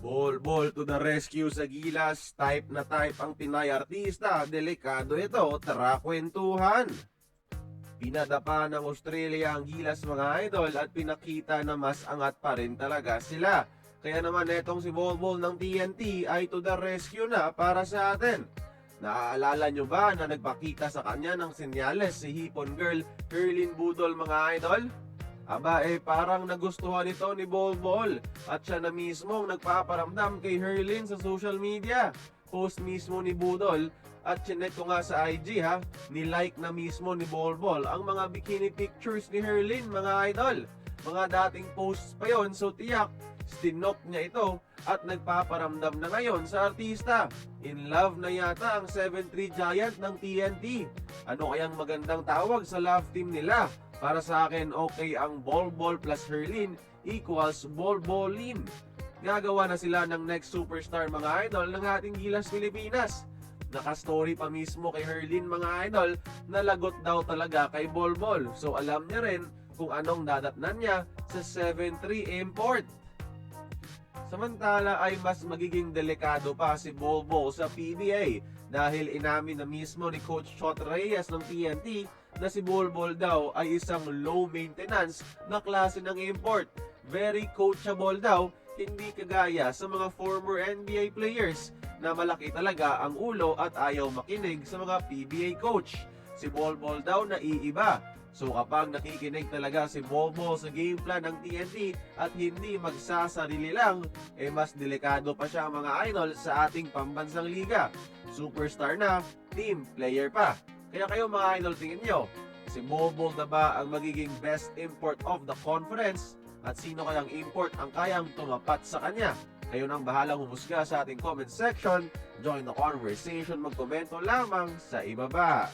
Bol to the rescue sa Gilas, type na type ang Pinay artista, delikado ito, tara kwentuhan. Pinadapa ng Australia ang Gilas mga idol at pinakita na mas angat pa rin talaga sila. Kaya naman etong si Bol ng TNT ay to the rescue na para sa atin. Naaalala nyo ba na nagpakita sa kanya ng senyales si Hipon Girl Herlyn Budol mga idol? Aba parang nagustuhan ito ni Bol at siya na mismo ang nagpaparamdam kay Herlyn sa social media. Post mismo ni Budol at chinek ko nga sa IG ni-like na mismo ni Bol ang mga bikini pictures ni Herlyn mga idol. Mga dating posts pa yon, so tiyak stinok niya ito at nagpaparamdam na ngayon sa artista. In love na yata ang 7'3 giant ng TNT. Ano kayang magandang tawag sa love team nila? Para sa akin, okay ang Bol plus Herlyn equals Bolin. Gagawa na sila ng next superstar mga idol ng ating Gilas Pilipinas. Naka-story pa mismo kay Herlyn mga idol na lagot daw talaga kay Bol. So alam niya rin kung anong dadatnan niya sa 7'3 import. Samantala ay mas magiging delikado pa si Bol sa PBA dahil inamin na mismo ni Coach Chot Reyes ng TNT na si Bol daw ay isang low maintenance na klase ng import. Very coachable daw, hindi kagaya sa mga former NBA players na malaki talaga ang ulo at ayaw makinig sa mga PBA coach. Si Bol daw naiiba. So kapag nakikinig talaga si Bol sa game plan ng TNT at hindi magsasarili lang, mas delikado pa siya mga idol sa ating pambansang liga. Superstar na, team player pa. Kaya kayo mga idol, tingin nyo, si Bol na ba ang magiging best import of the conference? At sino kayang import ang kayang tumapat sa kanya? Kayo nang bahalang humusga sa ating comment section. Join the conversation, magkomento lamang sa ibaba.